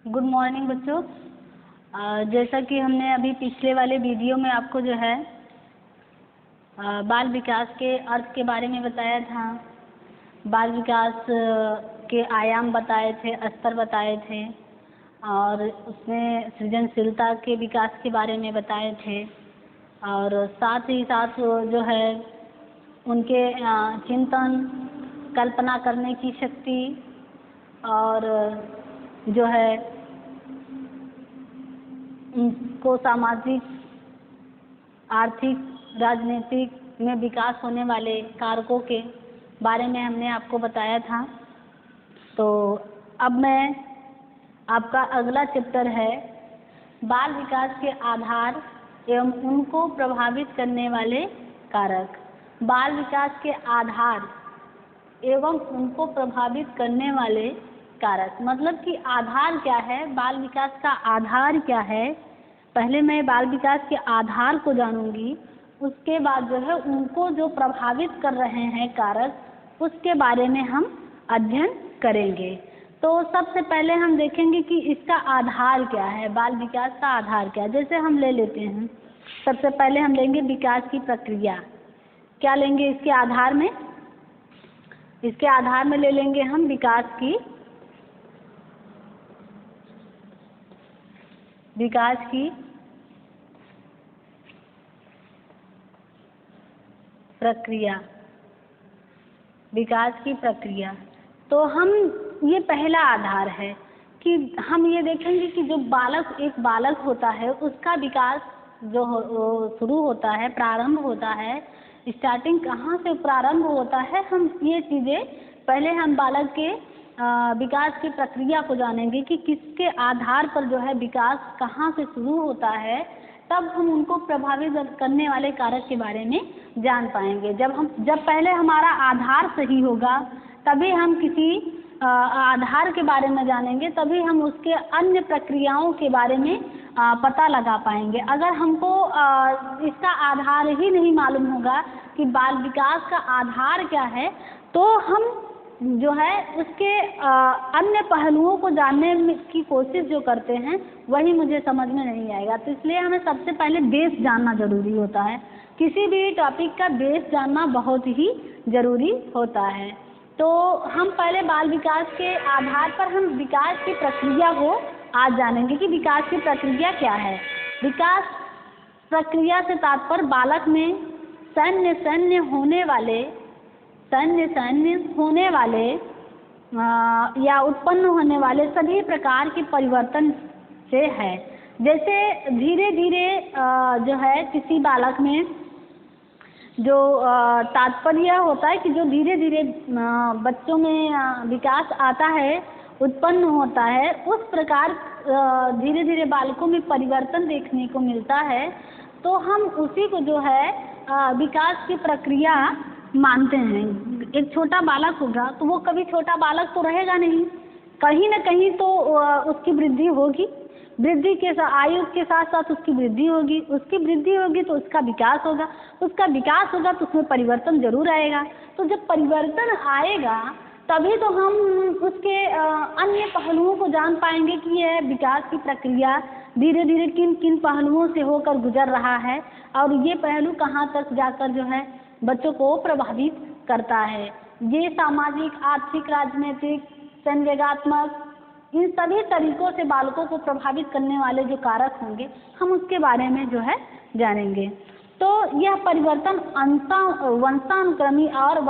Good morning बच्चों। जैसा कि हमने अभी पिछले वाले वीडियो में आपको जो है बाल विकास के अर्थ के बारे में बताया था। बाल विकास के आयाम बताए थे, स्तर बताए थे और उसमें सृजनशीलता के विकास के बारे में बताए थे और साथ ही साथ जो है उनके चिंतन, कल्पना करने की शक्ति और जो है उनको सामाजिक, आर्थिक, राजनीतिक में विकास होने वाले कारकों के बारे में हमने आपको बताया था। तो अब मैं आपका अगला चैप्टर है बाल विकास के आधार एवं उनको प्रभावित करने वाले कारक। बाल विकास के आधार एवं उनको प्रभावित करने वाले कारक मतलब कि आधार क्या है, बाल विकास का आधार क्या है। पहले मैं बाल विकास के आधार को जानूंगी, उसके बाद जो है उनको जो प्रभावित कर रहे हैं कारक, उसके बारे में हम अध्ययन करेंगे। तो सबसे पहले हम देखेंगे कि इसका आधार क्या है, बाल विकास का आधार क्या है। जैसे हम ले लेते हैं, सबसे पहले हम लेंगे विकास की प्रक्रिया। क्या लेंगे इसके आधार में? इसके आधार में ले लेंगे हम विकास की प्रक्रिया। विकास की प्रक्रिया तो हम ये पहला आधार है कि हम ये देखेंगे कि जो एक बालक होता है उसका विकास जो शुरू होता है, प्रारंभ होता है, स्टार्टिंग कहाँ से प्रारंभ होता है, हम ये चीज़ें पहले हम बालक के विकास की प्रक्रिया को जानेंगे कि किसके आधार पर जो है विकास कहाँ से शुरू होता है। तब हम उनको प्रभावित करने वाले कारक के बारे में जान पाएंगे। जब पहले हमारा आधार सही होगा तभी हम किसी आधार के बारे में जानेंगे, तभी हम उसके अन्य प्रक्रियाओं के बारे में पता लगा पाएंगे। अगर हमको इसका आधार ही नहीं मालूम होगा कि बाल विकास का आधार क्या है, तो हम जो है उसके अन्य पहलुओं को जानने की कोशिश जो करते हैं वही मुझे समझ में नहीं आएगा। तो इसलिए हमें सबसे पहले बेस जानना जरूरी होता है। किसी भी टॉपिक का बेस जानना बहुत ही जरूरी होता है। तो हम पहले बाल विकास के आधार पर हम विकास की प्रक्रिया को आज जानेंगे कि विकास की प्रक्रिया क्या है। विकास प्रक्रिया से तात्पर्य बालक में सैन्य होने वाले या उत्पन्न होने वाले सभी प्रकार के परिवर्तन से है। जैसे धीरे धीरे जो है किसी बालक में जो तात्पर्य होता है कि जो धीरे धीरे बच्चों में विकास आता है, उत्पन्न होता है, उस प्रकार धीरे धीरे बालकों में परिवर्तन देखने को मिलता है। तो हम उसी को जो है विकास की प्रक्रिया मानते हैं। एक छोटा बालक होगा तो वो कभी छोटा बालक तो रहेगा नहीं, कहीं न कहीं तो उसकी वृद्धि होगी। वृद्धि के आयु के साथ साथ उसकी वृद्धि होगी, उसकी वृद्धि होगी तो उसका विकास होगा, उसका विकास होगा तो उसमें परिवर्तन जरूर आएगा। तो जब परिवर्तन आएगा तभी तो हम उसके अन्य पहलुओं को जान पाएंगे कि यह विकास की प्रक्रिया धीरे धीरे किन किन पहलुओं से होकर गुजर रहा है और ये पहलू कहाँ तक जाकर जो है बच्चों को प्रभावित करता है। ये सामाजिक, आर्थिक, राजनीतिक, संवेगात्मक, इन सभी तरीकों से बालकों को प्रभावित करने वाले जो कारक होंगे हम उसके बारे में जो है जानेंगे। तो यह परिवर्तन वंशानुक्रमी और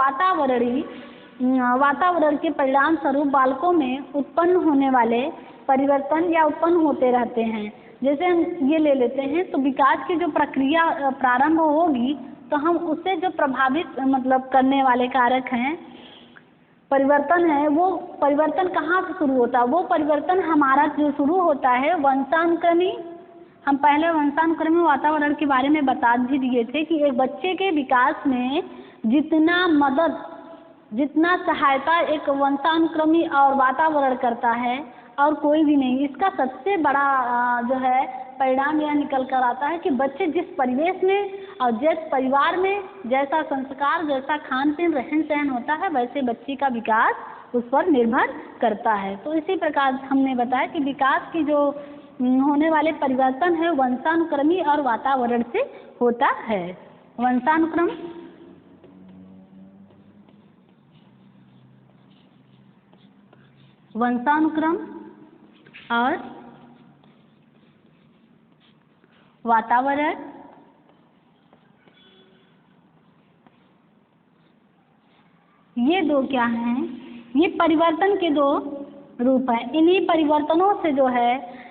वातावरण के परिणाम स्वरूप बालकों में उत्पन्न होने वाले परिवर्तन या उत्पन्न होते रहते हैं। जैसे हम ये ले लेते हैं तो विकास की जो प्रक्रिया प्रारंभ होगी तो हम उससे जो प्रभावित मतलब करने वाले कारक हैं, परिवर्तन है, वो परिवर्तन कहाँ से शुरू होता है? वो परिवर्तन हमारा जो शुरू होता है वंशानुक्रमी। हम पहले वंशानुक्रमी वातावरण के बारे में बता भी दिए थे कि एक बच्चे के विकास में जितना सहायता एक वंशानुक्रमी और वातावरण करता है और कोई भी नहीं। इसका सबसे बड़ा जो है परिणाम यह निकल कर आता है कि बच्चे जिस परिवेश में और जिस परिवार में जैसा संस्कार, जैसा खान पीन, रहन सहन होता है, वैसे बच्चे का विकास उस पर निर्भर करता है। तो इसी प्रकार हमने बताया कि विकास की जो होने वाले परिवर्तन है वंशानुक्रमी और वातावरण से होता है। वंशानुक्रम और वातावरण ये दो क्या हैं? ये परिवर्तन के दो रूप हैं। इन्हीं परिवर्तनों से जो है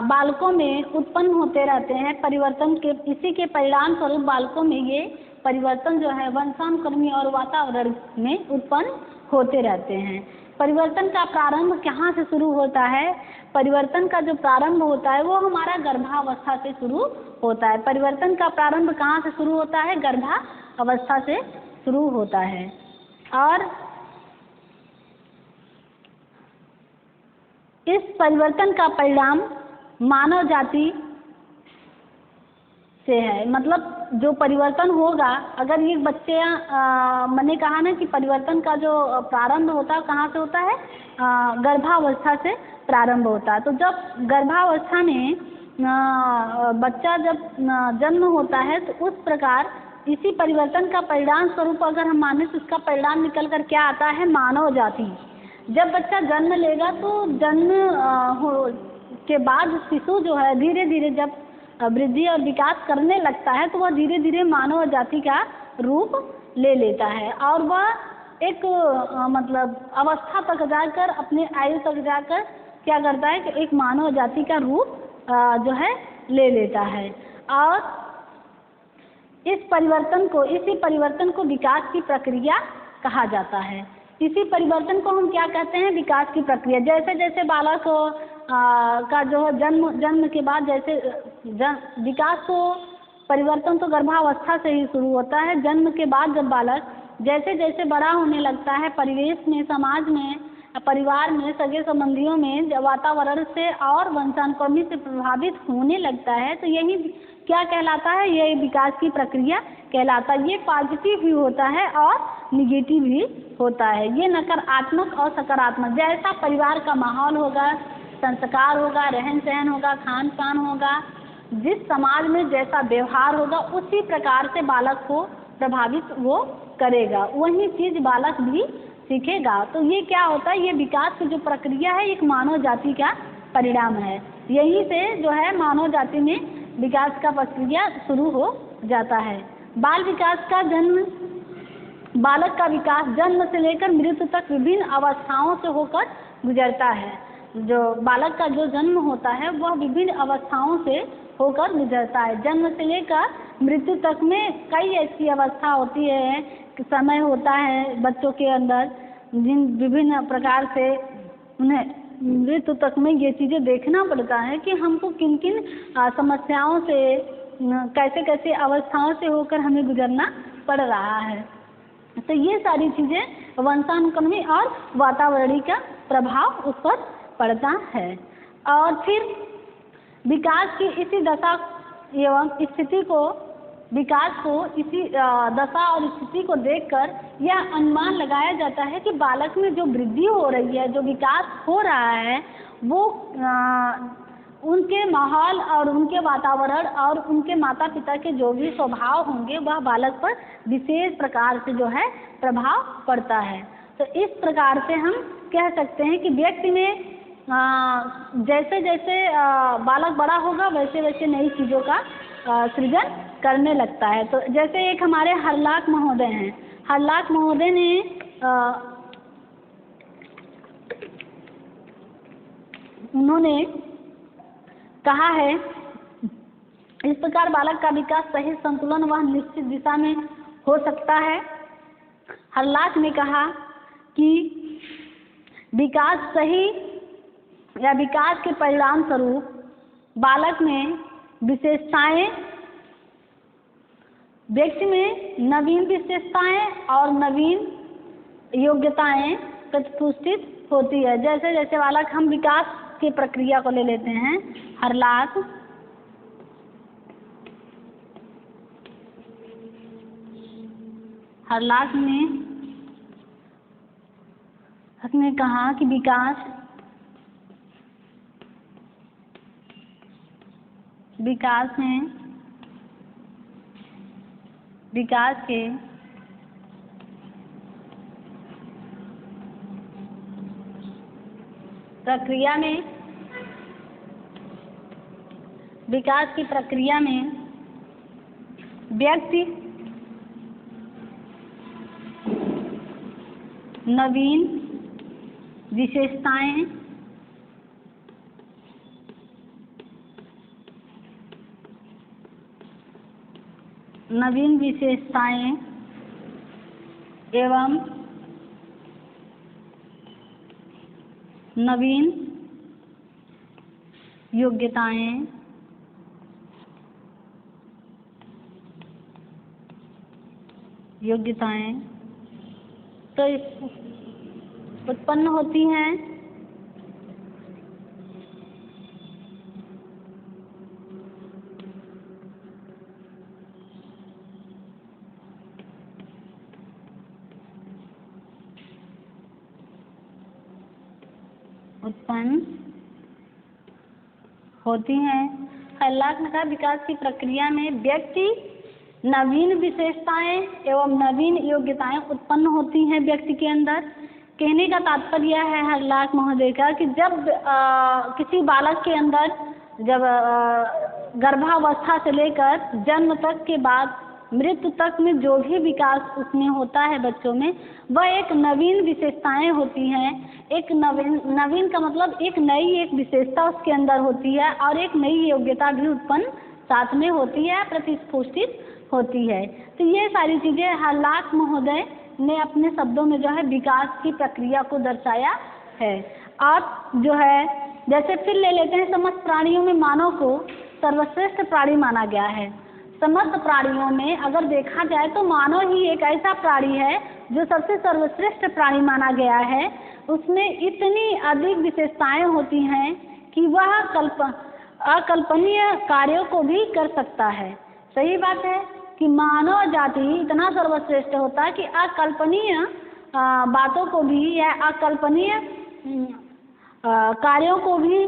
बालकों में उत्पन्न होते रहते हैं परिवर्तन के, इसी के परिणाम स्वरूप बालकों में ये परिवर्तन जो है वंशानुक्रमी और वातावरण में उत्पन्न होते रहते हैं। परिवर्तन का प्रारंभ कहाँ से शुरू होता है? परिवर्तन का जो प्रारंभ होता है वो हमारा गर्भावस्था से शुरू होता है। परिवर्तन का प्रारंभ कहाँ से शुरू होता है? गर्भावस्था से शुरू होता है। और इस परिवर्तन का परिणाम मानव जाति से है। मतलब जो परिवर्तन होगा, अगर ये बच्चे मैंने कहा ना कि परिवर्तन का जो प्रारंभ होता है कहाँ से होता है? गर्भावस्था से प्रारंभ होता है। तो जब गर्भावस्था में बच्चा जब जन्म होता है तो उस प्रकार इसी परिवर्तन का परिणाम स्वरूप अगर हम माने तो उसका परिणाम निकल कर क्या आता है? मानव जाति। जब बच्चा जन्म लेगा तो जन्म के बाद शिशु जो है धीरे धीरे जब वृद्धि और विकास करने लगता है तो वह धीरे धीरे मानव जाति का रूप ले लेता है और वह एक मतलब अवस्था तक जाकर, अपने आयु तक जाकर क्या करता है कि एक मानव जाति का रूप जो है ले लेता है। और इसी परिवर्तन को विकास की प्रक्रिया कहा जाता है। इसी परिवर्तन को हम क्या कहते हैं? विकास की प्रक्रिया। जैसे जैसे बालक का जो जन्म के बाद जैसे विकास तो परिवर्तन तो गर्भावस्था से ही शुरू होता है। जन्म के बाद जब बालक जैसे जैसे बड़ा होने लगता है, परिवेश में, समाज में, परिवार में, सगे संबंधियों में, वातावरण से और वंशानुक्रमी से प्रभावित होने लगता है तो यही क्या कहलाता है? ये विकास की प्रक्रिया कहलाता है। ये पॉजिटिव भी होता है और निगेटिव भी होता है। ये नकारात्मक और सकारात्मक, जैसा परिवार का माहौल होगा, संस्कार होगा, रहन सहन होगा, खान पान होगा, जिस समाज में जैसा व्यवहार होगा उसी प्रकार से बालक को प्रभावित वो करेगा, वही चीज बालक भी सीखेगा। तो ये क्या होता है? ये विकास की जो प्रक्रिया है एक मानव जाति का परिणाम है। यहीं से जो है मानव जाति में विकास का प्रक्रिया शुरू हो जाता है। बाल विकास का जन्म, बालक का विकास जन्म से लेकर मृत्यु तक विभिन्न अवस्थाओं से होकर गुजरता है। जो बालक का जो जन्म होता है वह विभिन्न अवस्थाओं से होकर गुजरता है। जन्म से लेकर मृत्यु तक में कई ऐसी अवस्था होती है, समय होता है बच्चों के अंदर जिन विभिन्न प्रकार से उन्हें मृत्यु तक में ये चीज़ें देखना पड़ता है कि हमको किन किन समस्याओं से, कैसे कैसे अवस्थाओं से होकर हमें गुजरना पड़ रहा है। तो ये सारी चीज़ें वंशानुक्रमी और वातावरणीय का प्रभाव उस पर पड़ता है। और फिर विकास की इसी दशा एवं स्थिति को, विकास को इसी दशा और स्थिति को देखकर यह अनुमान लगाया जाता है कि बालक में जो वृद्धि हो रही है, जो विकास हो रहा है, वो उनके माहौल और उनके वातावरण और उनके माता पिता के जो भी स्वभाव होंगे वह बालक पर विशेष प्रकार से जो है प्रभाव पड़ता है। तो इस प्रकार से हम कह सकते हैं कि व्यक्ति में जैसे जैसे बालक बड़ा होगा वैसे वैसे नई चीज़ों का सृजन करने लगता है। तो जैसे एक हमारे हरलाख महोदय हैं, हरलाख महोदय ने उन्होंने कहा है, इस प्रकार बालक का विकास सही संतुलन व निश्चित दिशा में हो सकता है। हरलाख ने कहा कि विकास सही या विकास के परिणाम स्वरूप बालक में विशेषताएं, व्यक्ति में नवीन विशेषताएं और नवीन योग्यताएं प्रतिपुष्टित होती है। जैसे जैसे बालक, हम विकास की प्रक्रिया को ले लेते हैं। हरलाख उसने कहा कि विकास के प्रक्रिया में व्यक्ति नवीन विशेषताएं एवं नवीन योग्यताएं तो उत्पन्न होती हैं हलाक ने कहा विकास की प्रक्रिया में व्यक्ति नवीन विशेषताएं एवं नवीन योग्यताएं उत्पन्न होती हैं व्यक्ति के अंदर। कहने का तात्पर्य है हलाक महोदय का कि जब किसी बालक के अंदर जब गर्भावस्था से लेकर जन्म तक के बाद मृत्यु तक में जो भी विकास उसमें होता है बच्चों में, वह एक नवीन विशेषताएं होती हैं। एक नवीन का मतलब एक विशेषता उसके अंदर होती है और एक नई योग्यता भी उत्पन्न साथ में होती है, प्रतिस्फोषित होती है। तो ये सारी चीजें हलाक महोदय ने अपने शब्दों में जो है विकास की प्रक्रिया को दर्शाया है। और जो है जैसे फिर ले लेते हैं, समस्त प्राणियों में मानव को सर्वश्रेष्ठ प्राणी माना गया है। समस्त प्राणियों में अगर देखा जाए तो मानव ही एक ऐसा प्राणी है जो सबसे सर्वश्रेष्ठ प्राणी माना गया है। उसमें इतनी अधिक विशेषताएं होती हैं कि वह अकल्पनीय कार्यों को भी कर सकता है। सही बात है कि मानव जाति इतना सर्वश्रेष्ठ होता है कि अकल्पनीय बातों को भी या अकल्पनीय कार्यों को भी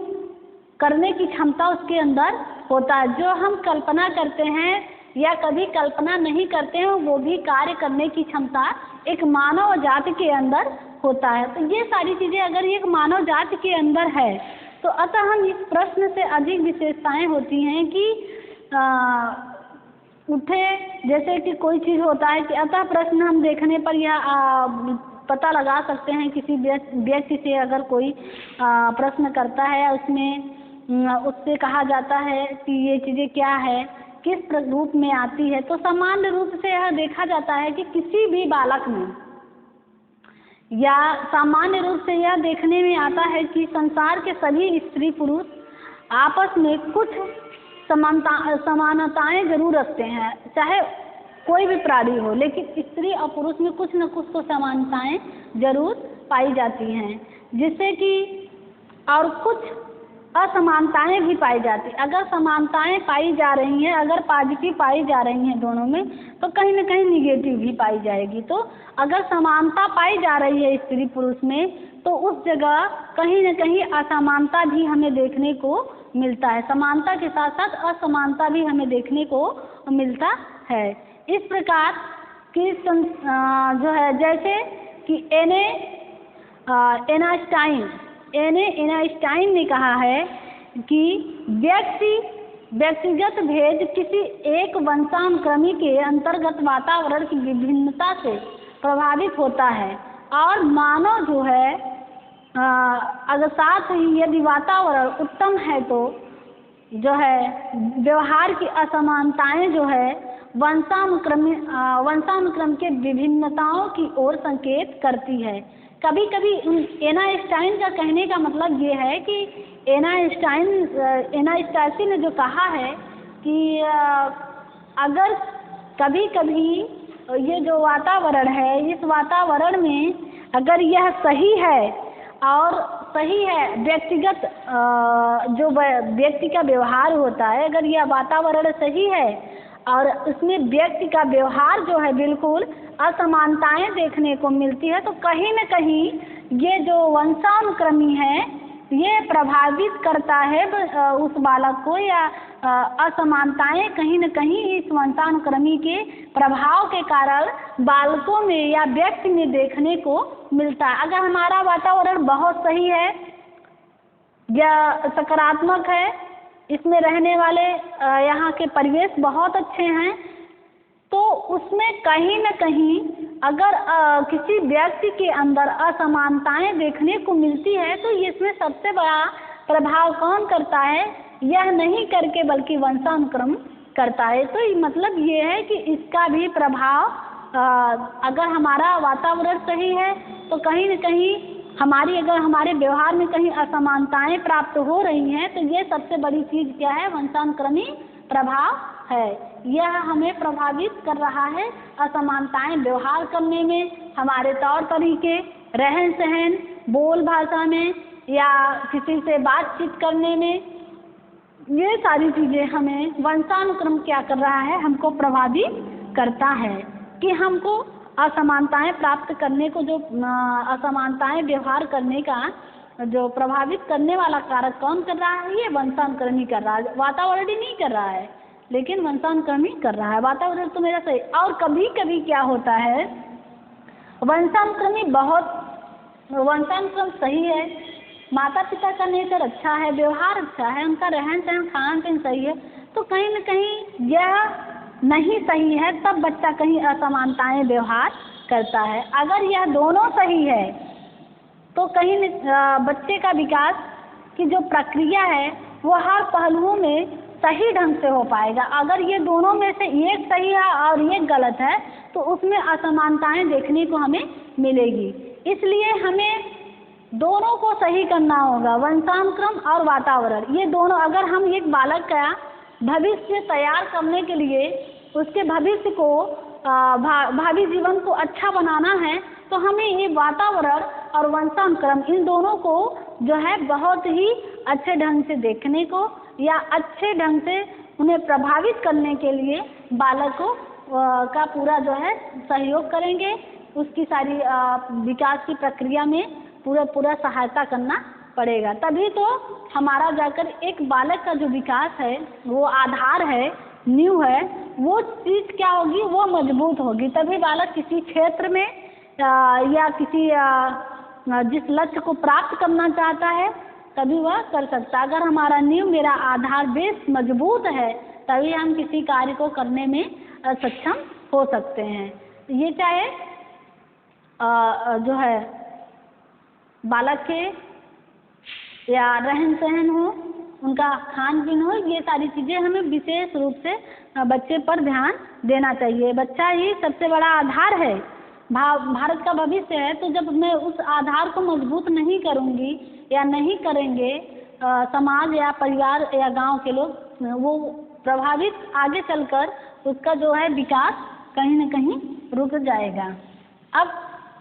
करने की क्षमता उसके अंदर होता है। जो हम कल्पना करते हैं या कभी कल्पना नहीं करते हैं वो भी कार्य करने की क्षमता एक मानव जाति के अंदर होता है। तो ये सारी चीज़ें अगर एक मानव जाति के अंदर है तो अतः हम इस प्रश्न से अधिक विशेषताएं होती हैं कि उठे जैसे कि कोई चीज़ होता है कि अतः प्रश्न हम देखने पर यह पता लगा सकते हैं किसी व्यक्ति से अगर कोई प्रश्न करता है उसमें उससे कहा जाता है कि ये चीज़ें क्या है, किस रूप में आती है। तो सामान्य रूप से यह देखा जाता है कि किसी भी बालक में या सामान्य रूप से यह देखने में आता है कि संसार के सभी स्त्री पुरुष आपस में कुछ समानताएं जरूर रखते हैं, चाहे कोई भी प्राणी हो, लेकिन स्त्री और पुरुष में कुछ न कुछ तो समानताएं जरूर पाई जाती हैं, जिससे कि और कुछ असमानताएं भी पाई जाती। अगर समानताएं पाई जा रही हैं, अगर पॉजिटिव पाई जा रही हैं दोनों में, तो कहीं न कहीं निगेटिव भी पाई जाएगी। तो अगर समानता पाई जा रही है स्त्री पुरुष में तो उस जगह कहीं न कहीं असमानता भी हमें देखने को मिलता है। समानता के साथ साथ असमानता भी हमें देखने को मिलता है। इस प्रकार की जो है जैसे कि एनास्टाइन ने कहा है कि व्यक्तिगत भेद किसी एक वंशानुक्रमी के अंतर्गत वातावरण की विभिन्नता से प्रभावित होता है और मानव जो है अगर साथ ही यदि वातावरण उत्तम है तो जो है व्यवहार की असमानताएं जो है वंशानुक्रम के विभिन्नताओं की ओर संकेत करती है। कभी कभी एनास्टाइन का कहने का मतलब ये है कि एनास्टाइन ने जो कहा है कि अगर कभी कभी ये जो वातावरण है इस वातावरण में अगर यह सही है और सही है व्यक्तिगत जो व्यक्ति का व्यवहार होता है, अगर यह वातावरण सही है और इसमें व्यक्ति का व्यवहार जो है बिल्कुल असमानताएं देखने को मिलती है। तो कहीं न कहीं ये जो वंशानुक्रमी है ये प्रभावित करता है उस बालक को, या असमानताएं कहीं न कहीं इस वंशानुक्रमी के प्रभाव के कारण बालकों में या व्यक्ति में देखने को मिलता है। अगर हमारा वातावरण बहुत सही है या सकारात्मक है, इसमें रहने वाले यहाँ के परिवेश बहुत अच्छे हैं, तो उसमें कहीं न कहीं अगर किसी व्यक्ति के अंदर असमानताएं देखने को मिलती है तो इसमें सबसे बड़ा प्रभाव कौन करता है? यह नहीं करके बल्कि वंशानुक्रम करता है। तो मतलब ये है कि इसका भी प्रभाव अगर हमारा वातावरण सही है तो कहीं न कहीं अगर हमारे व्यवहार में कहीं असमानताएं प्राप्त हो रही हैं तो ये सबसे बड़ी चीज़ क्या है? वंशानुक्रमी प्रभाव है। यह हमें प्रभावित कर रहा है असमानताएं व्यवहार करने में, हमारे तौर तरीके, रहन सहन, बोल भाषा में या किसी से बातचीत करने में। ये सारी चीज़ें हमें वंशानुक्रम क्या कर रहा है? हमको प्रभावित करता है कि हमको असमानताएं प्राप्त करने को, जो असमानताएं व्यवहार करने का जो प्रभावित करने वाला कारक कौन कर रहा है? ये वंशानुक्रमी कर रहा है। वातावरण ही नहीं कर रहा है लेकिन वंशानुक्रमी कर रहा है। वातावरण तो मेरा सही। और कभी कभी क्या होता है, वंशानुक्रम सही है, माता पिता का नेचर अच्छा है, व्यवहार अच्छा है, उनका रहन सहन खान पीन सही है, तो कहीं न कहीं यह नहीं सही है, तब बच्चा कहीं असमानताएं व्यवहार करता है। अगर यह दोनों सही है तो कहीं बच्चे का विकास की जो प्रक्रिया है वो हर पहलुओं में सही ढंग से हो पाएगा। अगर ये दोनों में से एक सही है और एक गलत है तो उसमें असमानताएं देखने को हमें मिलेगी। इसलिए हमें दोनों को सही करना होगा, वंशानुक्रम और वातावरण। ये दोनों, अगर हम एक बालक का भविष्य तैयार करने के लिए, उसके भविष्य को भावी जीवन को अच्छा बनाना है तो हमें ये वातावरण और वंशानुक्रम, इन दोनों को जो है बहुत ही अच्छे ढंग से देखने को या अच्छे ढंग से उन्हें प्रभावित करने के लिए बालकों का पूरा जो है सहयोग करेंगे। उसकी सारी विकास की प्रक्रिया में पूरा सहायता करना पड़ेगा। तभी तो हमारा जाकर एक बालक का जो विकास है, वो आधार है, नींव है, वो चीज़ क्या होगी? वो मजबूत होगी। तभी बालक किसी क्षेत्र में या किसी जिस लक्ष्य को प्राप्त करना चाहता है तभी वह कर सकता है। अगर हमारा नींव, मेरा आधार बेस मजबूत है तभी हम किसी कार्य को करने में सक्षम हो सकते हैं। ये चाहे जो है बालक के या रहन सहन हो, उनका खान पीन हो, ये सारी चीज़ें हमें विशेष रूप से बच्चे पर ध्यान देना चाहिए। बच्चा ही सबसे बड़ा आधार है, भारत का भविष्य है। तो जब मैं उस आधार को मजबूत नहीं करूँगी या नहीं करेंगे समाज या परिवार या गांव के लोग, वो प्रभावित आगे चलकर उसका जो है विकास कहीं न कहीं रुक जाएगा। अब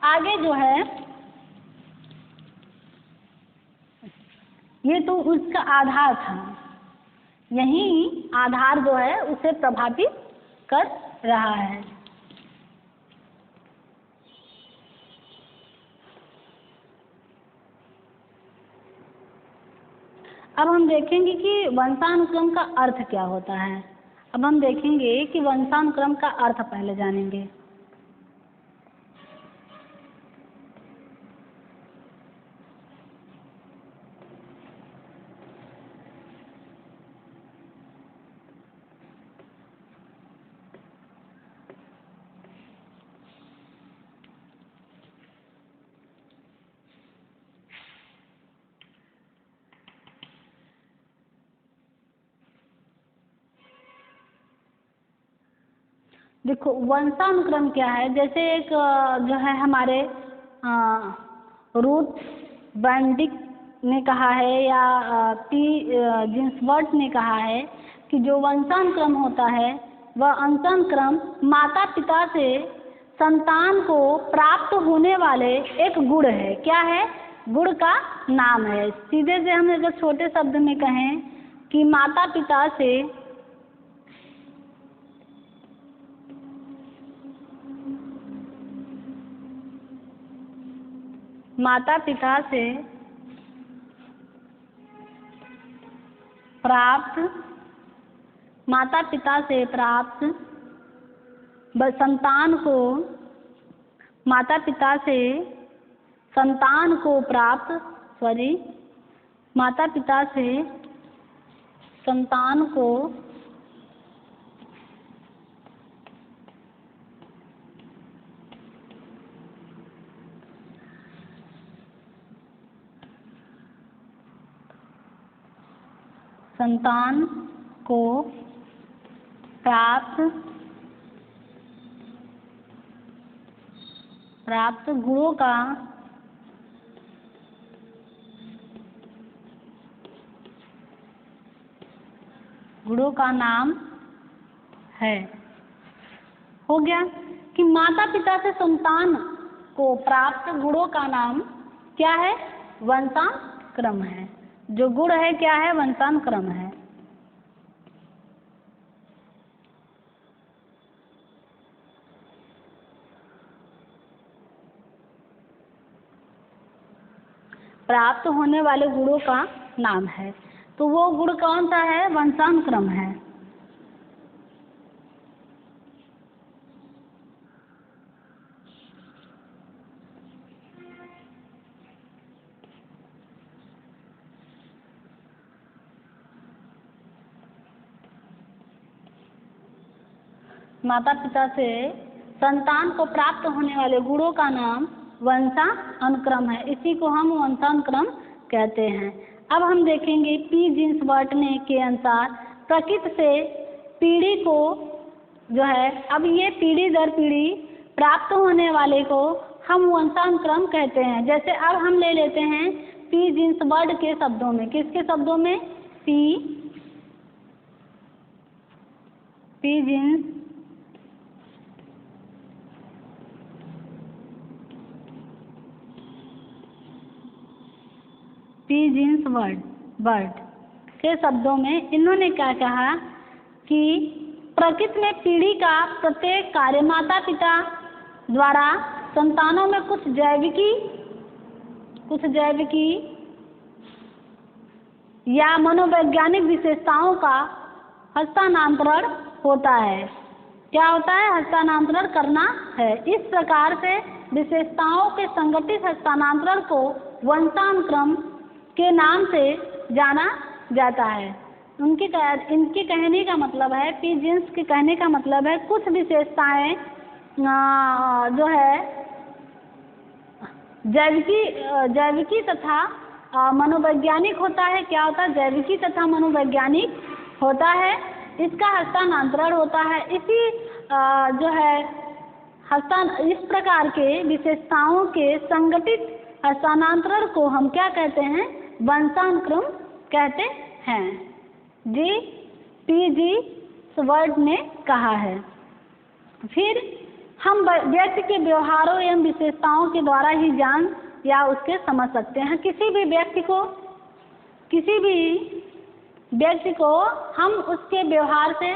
आगे जो है, ये तो उसका आधार था, यही आधार जो है उसे प्रभावित कर रहा है। अब हम देखेंगे कि वंशानुक्रम का अर्थ क्या होता है। अब हम देखेंगे कि वंशानुक्रम का अर्थ पहले जानेंगे। देखो, वंशानुक्रम क्या है? जैसे एक जो है हमारे रूथ बर्नडिक ने कहा है या पी जिन्सवर्थ ने कहा है कि जो वंशानुक्रम होता है वह वंशानुक्रम माता पिता से संतान को प्राप्त होने वाले एक गुण है। क्या है? गुण का नाम है। सीधे से हम अगर छोटे शब्द में कहें कि माता पिता से माता पिता से प्राप्त संतान को माता पिता से संतान को प्राप्त माता पिता से संतान को प्राप्त गुणों का नाम है। हो गया कि माता पिता से संतान को प्राप्त गुणों का नाम क्या है? वंशानुक्रम है। जो गुण है क्या है? वंशानुक्रम है। प्राप्त होने वाले गुणों का नाम है। तो वो गुण कौन सा है? वंशानुक्रम है। माता पिता से संतान को प्राप्त होने वाले गुणों का नाम वंशानुक्रम है। इसी को हम वंशानुक्रम कहते हैं। अब हम देखेंगे पी जीन्स बॉटने के अनुसार प्रकृति से पीढ़ी को जो है, अब ये पीढ़ी दर पीढ़ी प्राप्त होने वाले को हम वंशानुक्रम कहते हैं। जैसे अब हम ले लेते हैं पी जीन्स वर्ड के शब्दों में। किसके शब्दों में? पी जीन्स वर्ड के शब्दों में इन्होंने क्या कहा कि प्रकृति में पीढ़ी का प्रत्येक कार्य माता पिता द्वारा संतानों में कुछ जैविकी या मनोवैज्ञानिक विशेषताओं का हस्तांतरण होता है। क्या होता है? हस्तांतरण करना है। इस प्रकार से विशेषताओं के संगठित हस्तांतरण को वंशानुक्रम के नाम से जाना जाता है। इनके कहने का मतलब है, पी जीन्स के कहने का मतलब है कुछ विशेषताएं जो है जैविकी तथा मनोवैज्ञानिक होता है। क्या होता है? जैविकी तथा मनोवैज्ञानिक होता है। इसका हस्तांतरण होता है। इसी जो है इस प्रकार के विशेषताओं के संगठित हस्तांतरण को हम क्या कहते हैं? वंशानुक्रम कहते हैं। जी पी जी वर्ड ने कहा है। फिर हम व्यक्ति के व्यवहारों एवं विशेषताओं के द्वारा ही जान या उसके समझ सकते हैं। किसी भी व्यक्ति को हम उसके व्यवहार से,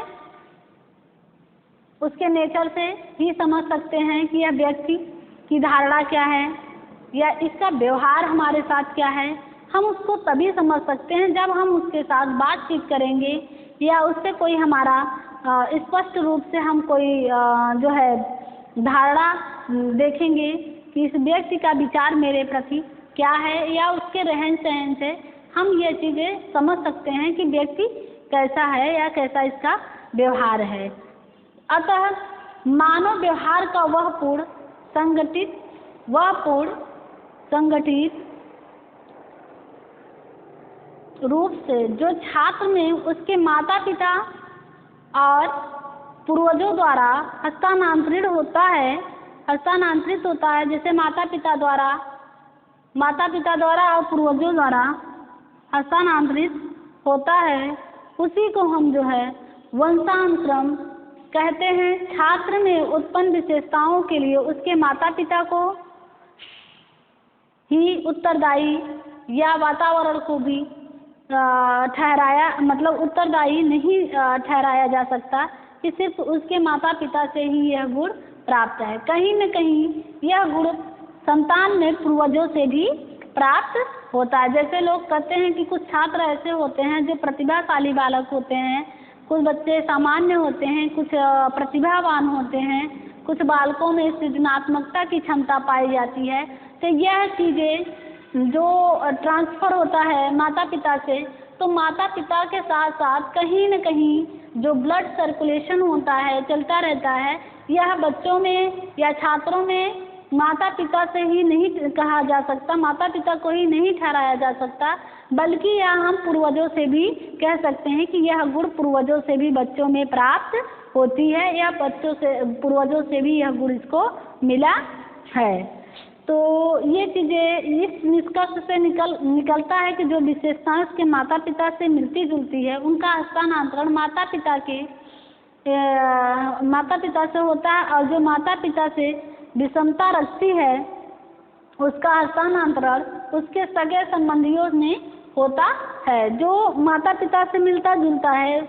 उसके नेचर से ही समझ सकते हैं कि यह व्यक्ति की धारणा क्या है या इसका व्यवहार हमारे साथ क्या है। हम उसको तभी समझ सकते हैं जब हम उसके साथ बातचीत करेंगे या उससे कोई हमारा स्पष्ट रूप से हम कोई जो है धारणा देखेंगे कि इस व्यक्ति का विचार मेरे प्रति क्या है, या उसके रहन सहन से हम ये चीज़ें समझ सकते हैं कि व्यक्ति कैसा है या कैसा इसका व्यवहार है। अतः मानव व्यवहार का वह पूर्ण संगठित रूप से जो छात्र में उसके माता पिता और पूर्वजों द्वारा हस्तांतरित होता है, जैसे माता पिता द्वारा और पूर्वजों द्वारा हस्तांतरित होता है, उसी को हम जो है वंशानुक्रम कहते हैं। छात्र में उत्पन्न विशेषताओं के लिए उसके माता पिता को ही उत्तरदायी या वातावरण को भी उत्तरदायी नहीं ठहराया जा सकता कि सिर्फ उसके माता पिता से ही यह गुण प्राप्त है। कहीं न कहीं यह गुण संतान में पूर्वजों से भी प्राप्त होता है। जैसे लोग कहते हैं कि कुछ छात्र ऐसे होते हैं जो प्रतिभाशाली बालक होते हैं, कुछ बच्चे सामान्य होते हैं, कुछ प्रतिभावान होते हैं, कुछ बालकों में सृजनात्मकता की क्षमता पाई जाती है। तो यह चीज़ें जो ट्रांसफ़र होता है माता पिता से, तो माता पिता के साथ साथ कहीं न कहीं जो ब्लड सर्कुलेशन होता है, चलता रहता है, यह बच्चों में या छात्रों में माता पिता से ही नहीं कहा जा सकता, माता पिता को ही नहीं ठहराया जा सकता, बल्कि यह हम पूर्वजों से भी कह सकते हैं कि यह गुण पूर्वजों से भी बच्चों में प्राप्त होती है, या बच्चों से पूर्वजों से भी यह गुण इसको मिला है। तो ये चीज़ें इस निष्कर्ष से निकलता है कि जो विशेषताएं उसके माता पिता से मिलती जुलती है, उनका हस्तांतरण माता पिता से होता है, और जो माता पिता से विषमता रखती है उसका हस्तांतरण उसके सगे संबंधियों में होता है। जो माता पिता से मिलता जुलता है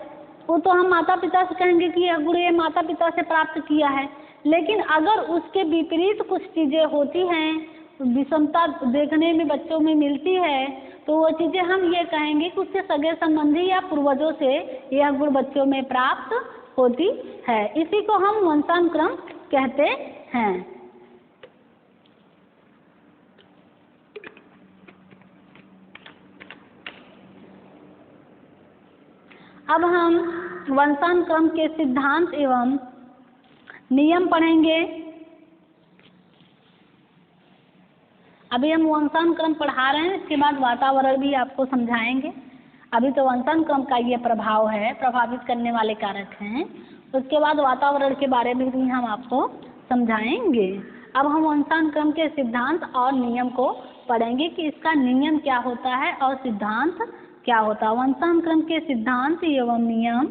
वो तो हम माता पिता से कहेंगे कि यह गुण ये माता पिता से प्राप्त किया है, लेकिन अगर उसके विपरीत कुछ चीज़ें होती हैं, विषमता देखने में बच्चों में मिलती है, तो वो चीज़ें हम ये कहेंगे कि उसके सगे संबंधी या पूर्वजों से यह गुण बच्चों में प्राप्त होती है। इसी को हम वंशानुक्रम कहते हैं। अब हम वंशानुक्रम के सिद्धांत एवं नियम पढ़ेंगे। अभी हम वंशानुक्रम पढ़ा रहे हैं, इसके बाद वातावरण भी आपको समझाएंगे। अभी तो वंशानुक्रम का ये प्रभाव है, प्रभावित करने वाले कारक हैं, उसके बाद वातावरण के बारे में भी हम आपको समझाएंगे। अब हम वंशानुक्रम के सिद्धांत और नियम को पढ़ेंगे कि इसका नियम क्या होता है और सिद्धांत क्या होता है। वंशानुक्रम के सिद्धांत एवं नियम।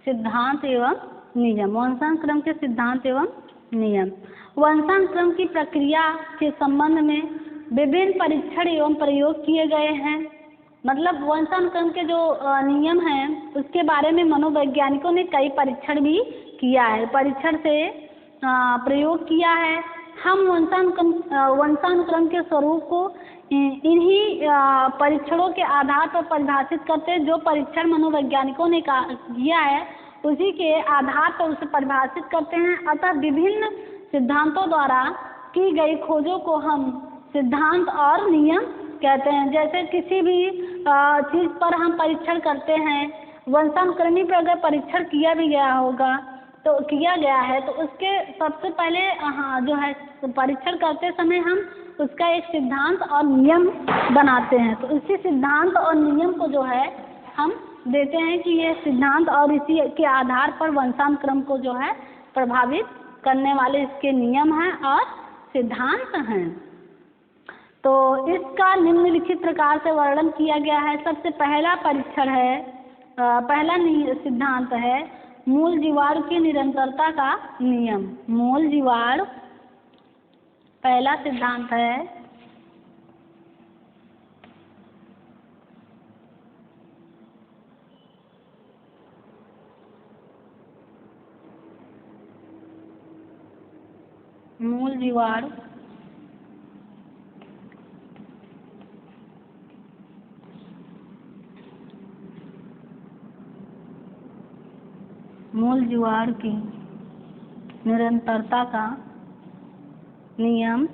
सिद्धांत एवं नियम। वंशानुक्रम के सिद्धांत एवं नियम। वंशानुक्रम की प्रक्रिया के संबंध में विभिन्न परीक्षण एवं प्रयोग किए गए हैं। मतलब वंशानुक्रम के जो नियम हैं उसके बारे में मनोवैज्ञानिकों ने कई परीक्षण भी किया है, परीक्षण से प्रयोग किया है। हम वंशानुक्रम के स्वरूप को इन्हीं परीक्षणों के आधार पर परिभाषित करते हैं। जो परीक्षण मनोवैज्ञानिकों ने किया है उसी के आधार पर उसे परिभाषित करते हैं। अतः विभिन्न सिद्धांतों द्वारा की गई खोजों को हम सिद्धांत और नियम कहते हैं। जैसे किसी भी चीज़ पर हम परीक्षण करते हैं, वंशानुक्रमी पर अगर परीक्षण किया गया है तो उसके सबसे पहले जो है परीक्षण करते समय हम उसका एक सिद्धांत और नियम बनाते हैं। तो इसी सिद्धांत और नियम को जो है हम देते हैं कि ये सिद्धांत और इसी के आधार पर वंशानुक्रम को जो है प्रभावित करने वाले इसके नियम हैं और सिद्धांत हैं। तो इसका निम्नलिखित प्रकार से वर्णन किया गया है। सबसे पहला परीक्षण है, पहला सिद्धांत है मूल जीवाणु की निरंतरता का नियम। मूल जीवाणु पहला सिद्धांत है। मूल जीवाणु की निरंतरता का नियम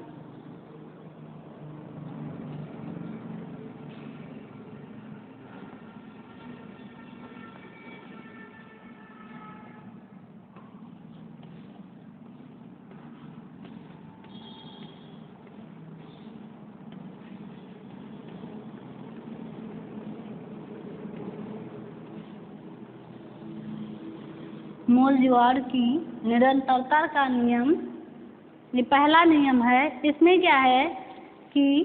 मूल ज्वार की निरंतरता का नियम, ये पहला नियम है। इसमें क्या है कि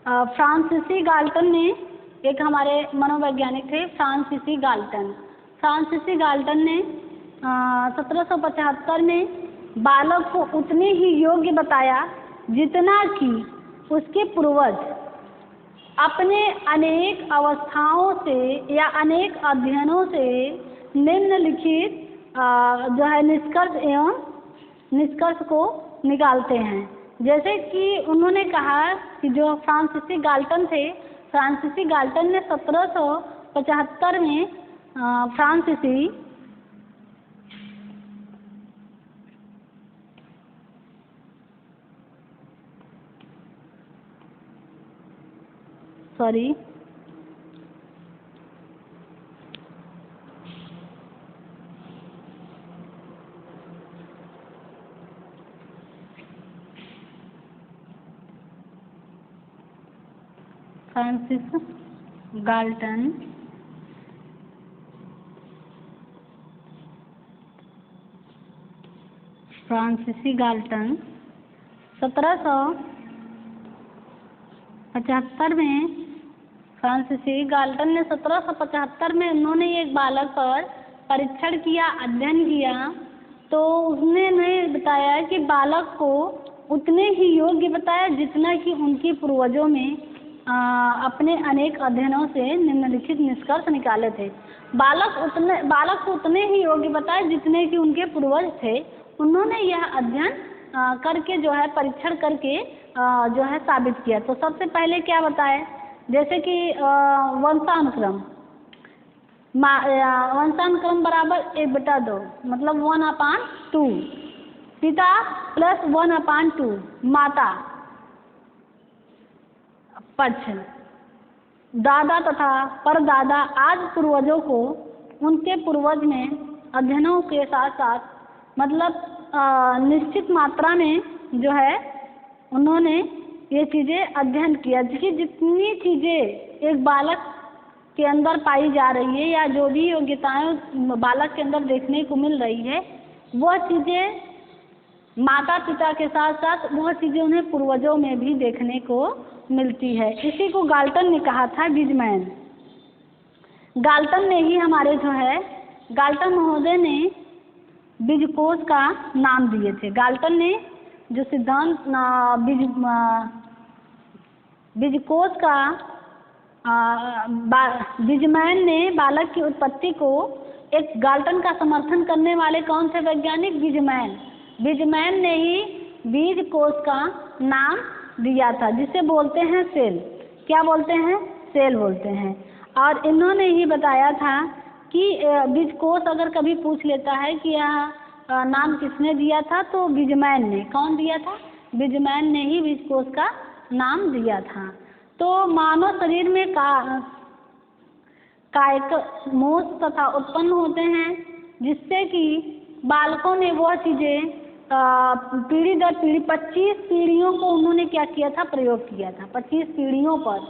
फ्रांसीसी गाल्टन ने, एक हमारे मनोवैज्ञानिक थे फ्रांसीसी गाल्टन ने 1775 में बालक को उतने ही योग्य बताया जितना कि उसके पूर्वज अपने अनेक अवस्थाओं से या अनेक अध्ययनों से निम्नलिखित जो है निष्कर्ष को निकालते हैं। जैसे कि उन्होंने कहा कि जो फ्रांसीसी गाल्टन थे, फ्रांसीसी गाल्टन ने 1775 में फ्रांसीसी गाल्टन 1775 में फ्रांसीसी गाल्टन ने 1775 में उन्होंने एक बालक पर परीक्षण किया, अध्ययन किया, तो उसने बताया कि बालक को उतने ही योग्य बताया जितना कि उनके पूर्वजों में अपने अनेक अध्ययनों से निम्नलिखित निष्कर्ष निकाले थे। बालक को उतने ही योग्य बताया जितने कि उनके पूर्वज थे। उन्होंने यह अध्ययन करके जो है परीक्षण करके जो है साबित किया। तो सबसे पहले क्या बताए, जैसे कि वंशानुक्रम बराबर 1/2, मतलब 1/2, पिता प्लस 1/2 माता पक्ष, दादा तथा परदादा आदि पूर्वजों को उनके पूर्वज में अध्ययनों के साथ साथ मतलब निश्चित मात्रा में जो है उन्होंने ये चीज़ें अध्ययन किया कि जितनी चीज़ें एक बालक के अंदर पाई जा रही है या जो भी योग्यताएं बालक के अंदर देखने को मिल रही है, वह चीज़ें माता पिता के साथ साथ वह चीज़ें उन्हें पूर्वजों में भी देखने को मिलती है। इसी को गाल्टन ने कहा था बीजमैन। गाल्टन ने ही हमारे जो है गाल्टन महोदय ने बीजकोश का नाम दिए थे। गाल्टन ने जो सिद्धांत बीजकोश का बीजमैन ने बालक की उत्पत्ति को एक गाल्टन का समर्थन करने वाले कौन थे वैज्ञानिक? बीजमैन ने ही बीजकोश का नाम दिया था, जिसे बोलते हैं सेल। क्या बोलते हैं? सेल बोलते हैं। और इन्होंने ही बताया था कि बीजकोश अगर कभी पूछ लेता है कि यह नाम किसने दिया था, तो बीजमैन ने। कौन दिया था? बीजमैन ने ही बीजकोश का नाम दिया था। तो मानव शरीर में कायकोश तथा उत्पन्न होते हैं, जिससे कि बालकों ने वह चीज़ें पीढ़ी दर पीढ़ी 25 पीढ़ियों को उन्होंने क्या किया था? प्रयोग किया था। 25 पीढ़ियों पर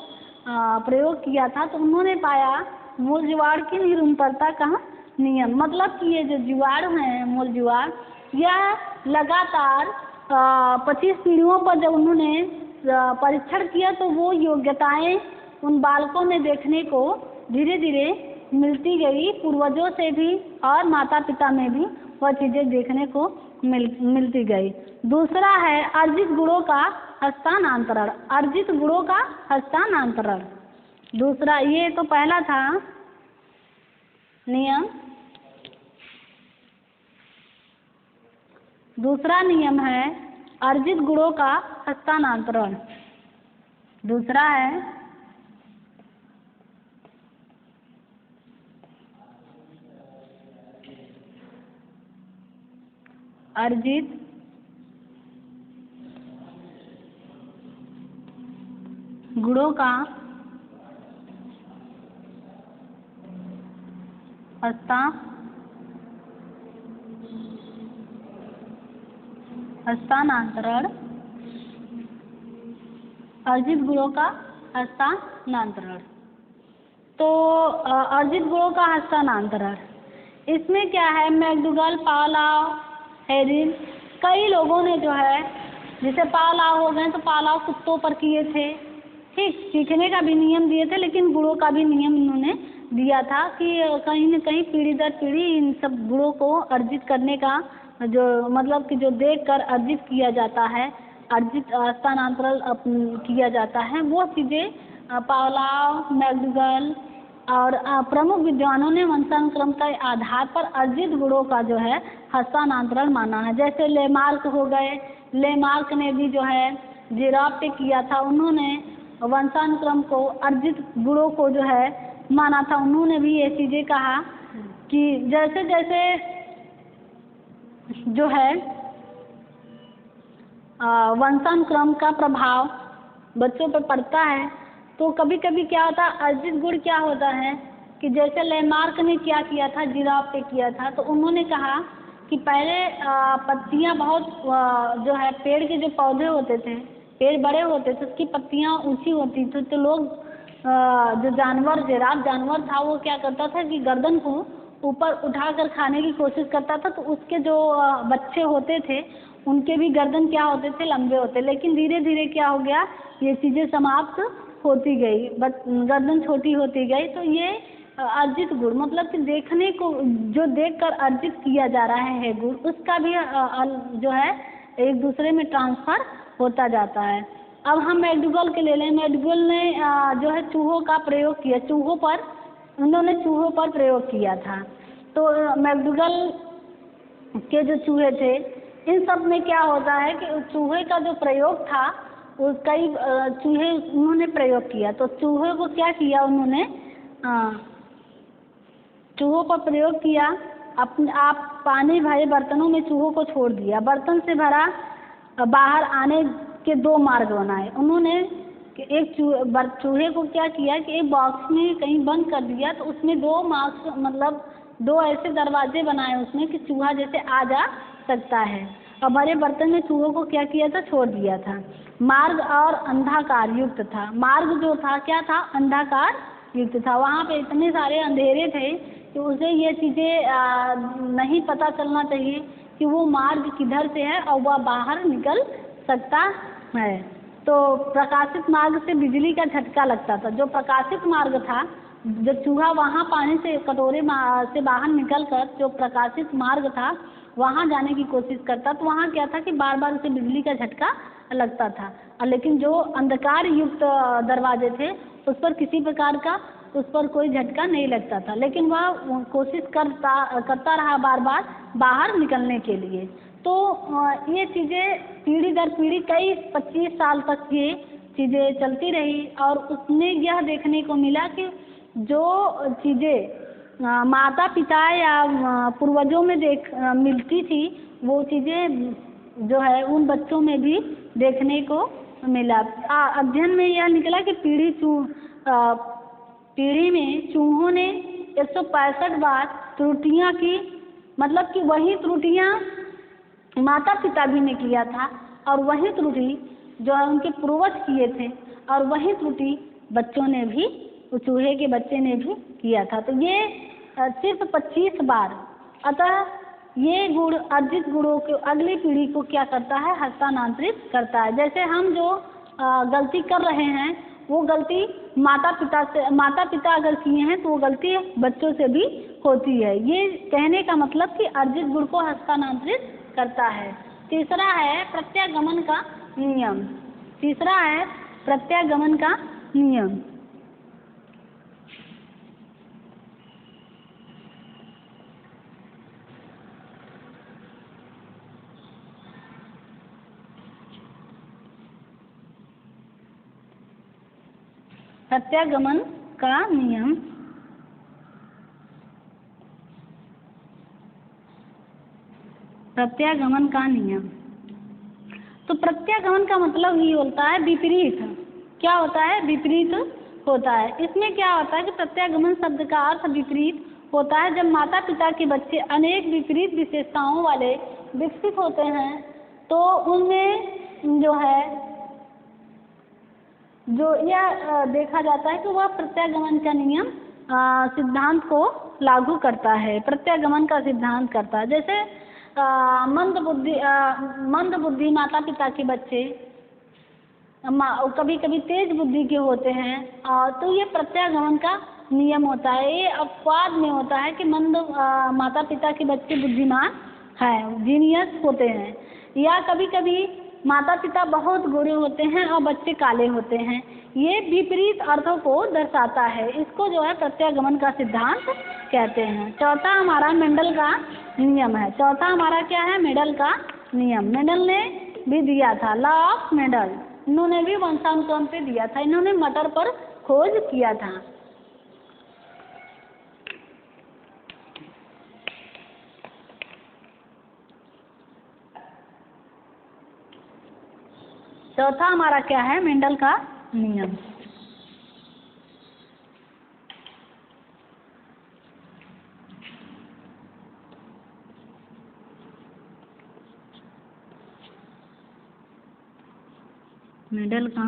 प्रयोग किया था। तो उन्होंने पाया मूल ज्वार की निरंतरता का नियम, मतलब कि ये जो ज्वार हैं मूल ज्वार, यह लगातार 25 पीढ़ियों पर जब उन्होंने परीक्षण किया तो वो योग्यताएं उन बालकों में देखने को धीरे धीरे मिलती गई, पूर्वजों से भी और माता पिता में भी वह चीज़ें देखने को मिलती गई। दूसरा है अर्जित गुणों का हस्तांतरण। अर्जित गुणों का हस्तांतरण दूसरा, ये तो पहला था नियम। दूसरा नियम है अर्जित गुणों का हस्तांतरण। दूसरा है अर्जित गुणों का हस्तांतरण। अर्जित गुणों का हस्तांतरण। तो अर्जित गुणों का हस्तांतरण इसमें क्या है, मैकडूगल, पावलॉव, हेरिस, कई लोगों ने जो है, जैसे पावलॉव हो गए तो पावलॉव कुत्तों पर किए थे, ठीक, सीखने का भी नियम दिए थे, लेकिन गुणों का भी नियम इन्होंने दिया था कि कहीं न कहीं पीढ़ी दर पीढ़ी इन सब गुणों को अर्जित करने का जो मतलब कि जो देख कर अर्जित किया जाता है, अर्जित स्थानांतरण किया जाता है, वो चीज़ें पावलॉव, मैकडूगल और प्रमुख विद्वानों ने वंशानुक्रम के आधार पर अर्जित गुणों का जो है हस्तांतरण माना है। जैसे लेमार्क हो गए, लेमार्क ने भी जो है जिराफ पे किया था, उन्होंने वंशानुक्रम को अर्जित गुणों को जो है माना था। उन्होंने भी ये चीज़ें कहा कि जैसे जैसे जो है वंशानुक्रम का प्रभाव बच्चों पर पड़ता है, तो कभी कभी क्या होता है, अर्जित गुण क्या होता है कि जैसे लेमार्क ने क्या किया था, जिराफ पे किया था, तो उन्होंने कहा कि पहले पत्तियां बहुत जो है पेड़ के जो पौधे होते थे, पेड़ बड़े होते थे, उसकी पत्तियां ऊंची होती थी, तो लोग जो जानवर, जिराफ जानवर था, वो क्या करता था कि गर्दन को ऊपर उठाकर खाने की कोशिश करता था, तो उसके जो बच्चे होते थे उनके भी गर्दन क्या होते थे, लंबे होते। लेकिन धीरे धीरे क्या हो गया, ये चीज़ें समाप्त होती गई, गर्दन छोटी होती गई। तो ये अर्जित गुण मतलब कि देखने को जो देखकर अर्जित किया जा रहा है गुण, उसका भी जो है एक दूसरे में ट्रांसफर होता जाता है। अब हम मैकडूगल के ले लें। मैकडूगल ने जो है चूहों का प्रयोग किया, उन्होंने चूहों पर प्रयोग किया था। तो मैकडूगल के जो चूहे थे, इन सब में क्या होता है कि चूहे का जो प्रयोग था, कई चूहे उन्होंने प्रयोग किया। तो चूहे को क्या किया उन्होंने, चूहों पर प्रयोग किया, आप पानी भरे बर्तनों में चूहों को छोड़ दिया, बर्तन से भरा बाहर आने के दो मार्ग बनाए उन्होंने। एक चूहे को क्या किया कि एक बॉक्स में कहीं बंद कर दिया, तो उसमें दो मार्क्स मतलब दो ऐसे दरवाजे बनाए उसमें कि चूहा जैसे आ जा सकता है, और बड़े बर्तन में चूहों को क्या किया था, छोड़ दिया था। मार्ग और अंधाकार युक्त था, मार्ग जो था क्या था, अंधाकार युक्त था। वहाँ पे इतने सारे अंधेरे थे कि उसे ये चीज़ें नहीं पता चलना चाहिए कि वो मार्ग किधर से है और वह बाहर निकल सकता है। तो प्रकाशित मार्ग से बिजली का झटका लगता था। जो प्रकाशित मार्ग था, जब चूहा वहाँ पानी से कटोरे से बाहर निकलकर जो प्रकाशित मार्ग था वहाँ जाने की कोशिश करता, तो वहाँ क्या था कि बार बार उसे बिजली का झटका लगता था। और लेकिन जो अंधकार युक्त दरवाजे थे उस पर किसी प्रकार का उस पर कोई झटका नहीं लगता था, लेकिन वह कोशिश करता रहा बार बार बाहर निकलने के लिए। तो ये चीज़ें पीढ़ी दर पीढ़ी कई 25 साल तक ये चीज़ें चलती रही, और उसमें यह देखने को मिला कि जो चीज़ें माता पिता या पूर्वजों में मिलती थी, वो चीज़ें जो है उन बच्चों में भी देखने को मिला। अध्ययन में यह निकला कि पीढ़ी में चूहों ने 165 बार त्रुटियां की, मतलब कि वही त्रुटियां माता पिता भी ने किया था, और वही त्रुटि जो है उनके पूर्वज किए थे, और वही त्रुटि बच्चों ने भी, चूहे के बच्चे ने भी किया था। तो ये सिर्फ 25 बार। अतः ये गुण अर्जित गुणों को अगली पीढ़ी को क्या करता है, हस्तांतरित करता है। जैसे हम जो गलती कर रहे हैं, वो गलती माता पिता अगर किए हैं तो वो गलती बच्चों से भी होती है। ये कहने का मतलब कि अर्जित गुण को हस्तांतरित करता है। तीसरा है प्रत्यागमन का नियम। तीसरा है प्रत्यागमन का नियम। प्रत्यागमन का नियम। प्रत्यागमन का नियम। तो प्रत्यागमन का मतलब ही होता है विपरीत। क्या होता है, विपरीत होता है। इसमें क्या होता है कि प्रत्यागमन शब्द का अर्थ विपरीत होता है। जब माता पिता के बच्चे अनेक विपरीत विशेषताओं वाले विकसित होते हैं, तो उनमें जो है जो यह देखा जाता है कि वह प्रत्यागमन का नियम सिद्धांत को लागू करता है, प्रत्यागमन का सिद्धांत करता है। जैसे मंद बुद्धि माता पिता के बच्चे कभी कभी तेज बुद्धि के होते हैं, तो ये प्रत्यागमन का नियम होता है। ये अपवाद में होता है कि मंद माता पिता के बच्चे बुद्धिमान हैं, जीनियस होते हैं, या कभी कभी माता पिता बहुत गोरे होते हैं और बच्चे काले होते हैं। ये विपरीत अर्थों को दर्शाता है, इसको जो है प्रत्यागमन का सिद्धांत कहते हैं। चौथा हमारा मेंडल का नियम है। चौथा हमारा क्या है? मेंडल का नियम। मेंडल ने भी दिया था लॉ ऑफ मेंडल, इन्होंने भी वंशानुक्रम पे दिया था, इन्होंने मटर पर खोज किया था। चौथा हमारा क्या है? मेंडल का नियम। मेंडल का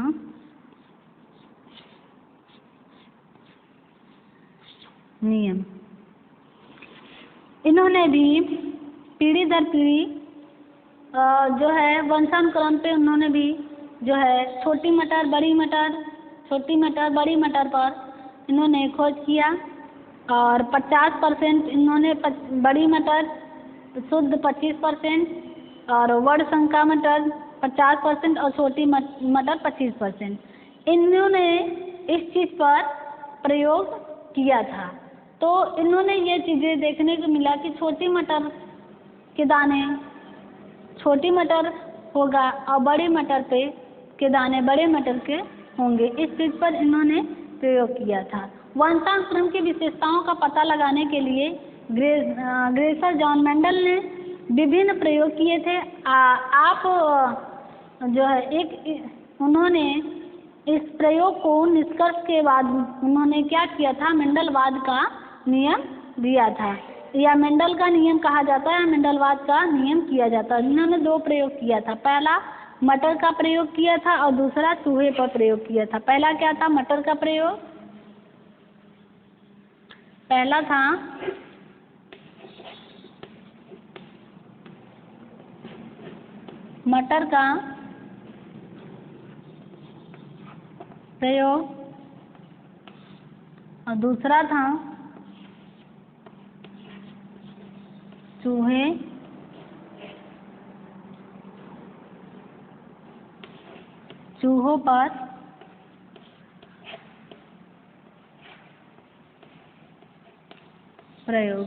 नियम, इन्होंने भी पीढ़ी दर पीढ़ी जो है वंशानुक्रम पे उन्होंने भी जो है छोटी मटर बड़ी मटर, छोटी मटर बड़ी मटर पर इन्होंने खोज किया, और 50% इन्होंने बड़ी मटर शुद्ध 25%, और वर्णशंका मटर 50% और छोटी मटर 25%। इन्होंने इस चीज़ पर प्रयोग किया था। तो इन्होंने ये चीज़ें देखने को मिला कि छोटी मटर के दाने छोटी मटर होगा और बड़ी मटर के दाने बड़े मटर के होंगे, इस चीज़ पर इन्होंने प्रयोग किया था। वंशानुक्रम की विशेषताओं का पता लगाने के लिए ग्रेसर जॉन मेंडल ने विभिन्न प्रयोग किए थे। आप जो है उन्होंने इस प्रयोग को निष्कर्ष के बाद उन्होंने क्या किया था? मेंडलवाद का नियम दिया था, या मेंडल का नियम कहा जाता है, मेंडलवाद का नियम किया जाता है। इन्होंने 2 प्रयोग किया था, पहला मटर का प्रयोग किया था और दूसरा चूहे पर प्रयोग किया था। पहला क्या था? मटर का प्रयोग, पहला था मटर का प्रयोग और दूसरा था चूहों पर प्रयोग।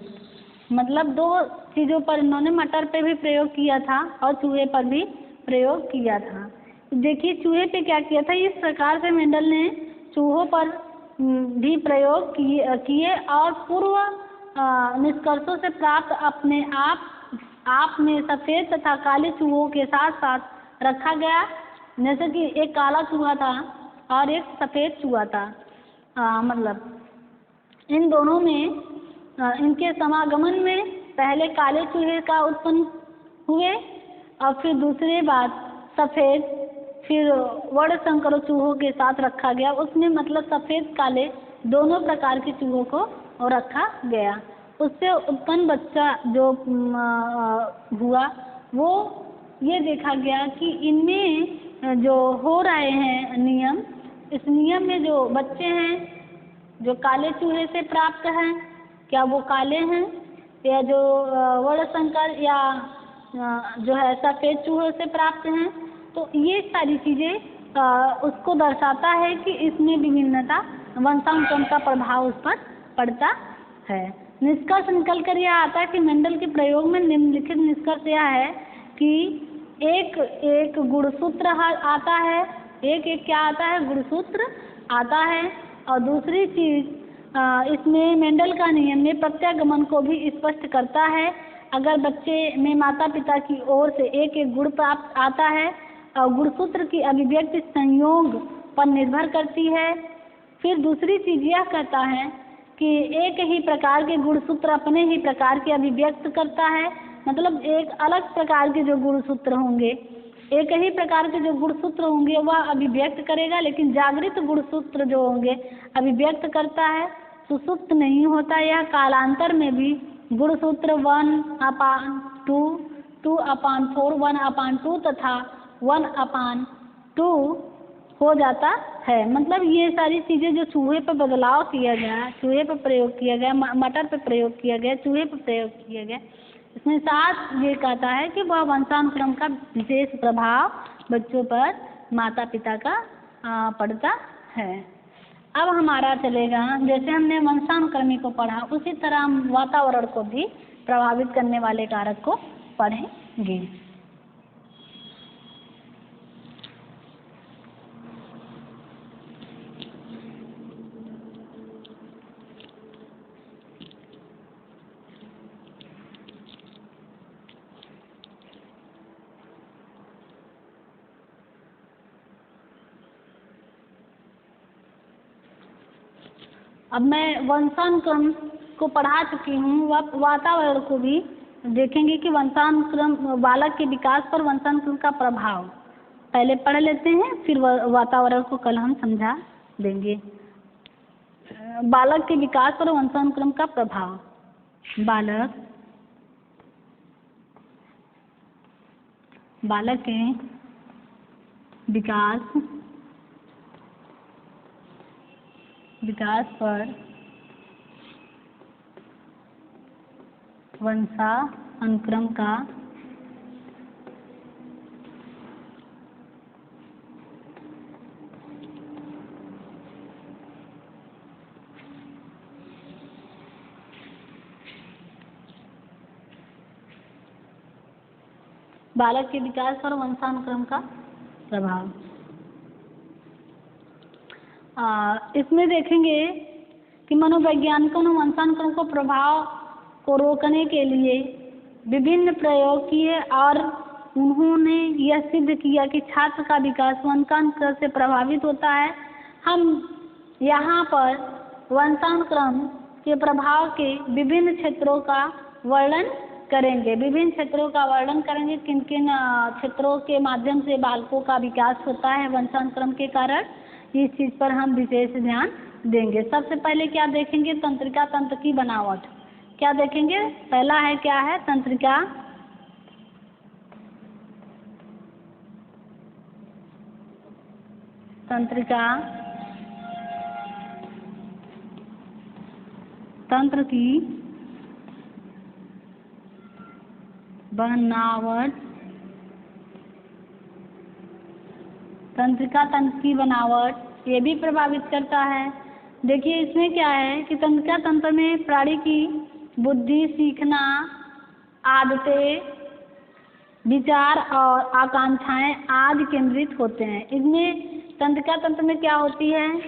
मतलब 2 चीज़ों पर इन्होंने मटर पे भी प्रयोग किया था और चूहे पर भी प्रयोग किया था। देखिए चूहे पे क्या किया था, इस प्रकार से मेंडल ने चूहों पर भी प्रयोग किए और पूर्व निष्कर्षों से प्राप्त अपने आप में सफ़ेद तथा काले चूहों के साथ साथ रखा गया। जैसे कि एक काला चूहा था और एक सफ़ेद चूहा था, मतलब इन दोनों में इनके समागमन में पहले काले चूहे का उत्पन्न हुए और फिर दूसरी बार सफ़ेद, फिर वर्णशंकर चूहों के साथ रखा गया। उसमें मतलब सफ़ेद काले दोनों प्रकार के चूहों को रखा गया। उससे उत्पन्न बच्चा जो हुआ वो ये देखा गया कि इनमें जो हो रहे हैं नियम, इस नियम में जो बच्चे हैं जो काले चूहे से प्राप्त हैं, क्या वो काले हैं, या जो वर्णशंकर या जो है सफ़ेद चूहों से प्राप्त हैं। तो ये सारी चीज़ें उसको दर्शाता है कि इसमें विभिन्नता वंशानुक्रम का प्रभाव उस पर पड़ता है। निष्कर्ष निकल कर यह आता है कि मेंडल के प्रयोग में निम्नलिखित निष्कर्ष यह है कि एक गुणसूत्र आता है, एक क्या आता है? गुणसूत्र आता है। और दूसरी चीज़ इसमें मेंडल का नियम में प्रत्यागमन को भी स्पष्ट करता है। अगर बच्चे में माता पिता की ओर से एक गुण प्राप्त आता है और गुणसूत्र की अभिव्यक्ति संयोग पर निर्भर करती है। फिर दूसरी चीज़ यह कहता है कि एक ही प्रकार के गुणसूत्र अपने ही प्रकार के अभिव्यक्त करता है, मतलब एक अलग प्रकार के जो गुणसूत्र होंगे, एक ही प्रकार के जो गुणसूत्र होंगे वह अभिव्यक्त करेगा, लेकिन जागृत गुणसूत्र जो होंगे अभिव्यक्त करता है। सुसुप्त नहीं होता। यह कालांतर में भी गुणसूत्र 1/2, 2/4, 1/2 तथा 1/2 हो जाता है। मतलब ये सारी चीज़ें जो चूहे पर बदलाव किया गया, चूहे पर प्रयोग किया गया, मटर पर प्रयोग किया गया, चूहे पर प्रयोग किया गया, इसमें साथ ये कहता है कि वह वंशानुक्रम का विशेष प्रभाव बच्चों पर माता पिता का पड़ता है। अब हमारा चलेगा, जैसे हमने वंशानुक्रमी को पढ़ा उसी तरह हम वातावरण को भी प्रभावित करने वाले कारक को पढ़ेंगे। अब मैं वंशानुक्रम को पढ़ा चुकी हूँ, वातावरण को भी देखेंगे कि वंशानुक्रम बालक के विकास पर वंशानुक्रम का प्रभाव पहले पढ़ लेते हैं, फिर वातावरण को कल हम समझा देंगे। बालक के विकास पर वंशानुक्रम का प्रभाव। बालक के विकास पर वंशानुक्रम का बालक के विकास पर वंशानुक्रम का प्रभाव। इसमें देखेंगे कि मनोवैज्ञानिकों ने वंशानुक्रम को प्रभाव को रोकने के लिए विभिन्न प्रयोग किए और उन्होंने यह सिद्ध किया कि छात्र का विकास वंशानुक्रम से प्रभावित होता है। हम यहाँ पर वंशानुक्रम के प्रभाव के विभिन्न क्षेत्रों का वर्णन करेंगे। किन किन क्षेत्रों के माध्यम से बालकों का विकास होता है वंशानुक्रम के कारण, इस चीज़ पर हम विशेष ध्यान देंगे। सबसे पहले क्या देखेंगे? तंत्रिका तंत्र की बनावट। क्या देखेंगे? पहला है, क्या है? तंत्रिका तंत्र की बनावट। तंत्रिका तंत्र की बनावट ये भी प्रभावित करता है। देखिए इसमें क्या है कि तंत्रिका तंत्र में प्राणी की बुद्धि, सीखना, आदतें, विचार और आकांक्षाएं आदि केंद्रित होते हैं। इसमें तंत्रिका तंत्र में क्या होती है?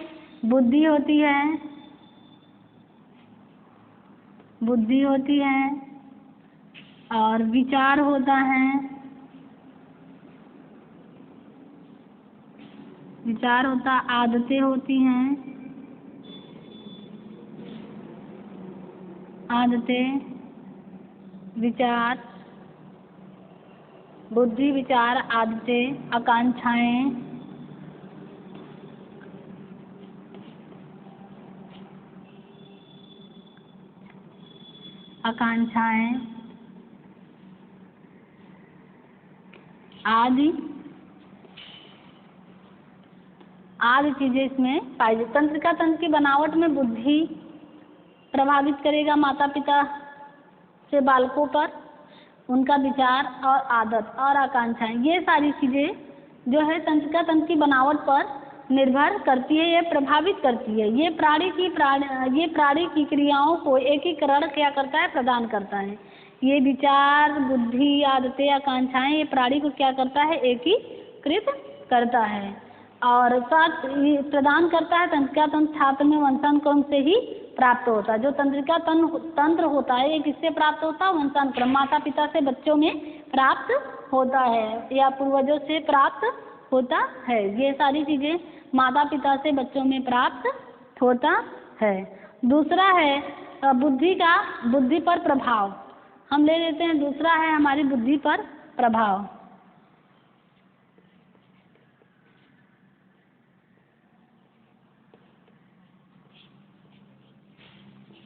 बुद्धि होती है और विचार होता है, आदतें होती हैं, विचार, बुद्धि, विचार, आदतें, आकांक्षाएं आदि चीजें इसमें पाई जाती। तंत्रिका तंत्र की बनावट में बुद्धि प्रभावित करेगा माता पिता से बालकों पर, उनका विचार और आदत और आकांक्षाएं, ये सारी चीजें जो है तंत्रिका तंत्र की बनावट पर निर्भर करती है, ये प्रभावित करती है। ये प्राणी की क्रियाओं को एकीकरण क्या करता है? प्रदान करता है। ये विचार, बुद्धि, आदतें, आकांक्षाएं ये प्राणी को क्या करता है? एकीकृत करता है और साथ ये प्रदान करता है। तंत्रिका तंत्र छात्र में वंशानुक्रम से ही प्राप्त होता है। जो तंत्रिका तंत्र होता है ये किससे प्राप्त होता है? वंशानुक्रम, माता पिता से बच्चों में प्राप्त होता है या पूर्वजों से प्राप्त होता है। ये सारी चीजें माता पिता से बच्चों में प्राप्त होता है। दूसरा है बुद्धि पर प्रभाव। हम ले लेते हैं, दूसरा है हमारी बुद्धि पर प्रभाव।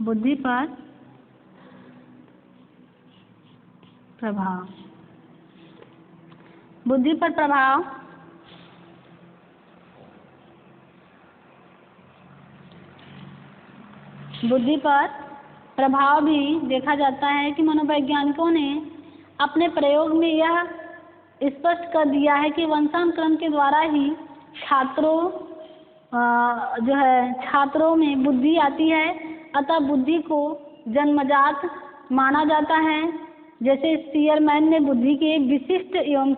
बुद्धि पर प्रभाव, बुद्धि पर प्रभाव बुद्धि पर प्रभाव भी देखा जाता है कि मनोवैज्ञानिकों ने अपने प्रयोग में यह स्पष्ट कर दिया है कि वंशानुक्रम के द्वारा ही छात्रों में बुद्धि आती है। अतः बुद्धि को जन्मजात माना जाता है। जैसे स्पीयरमैन ने बुद्धि के विशिष्ट एवं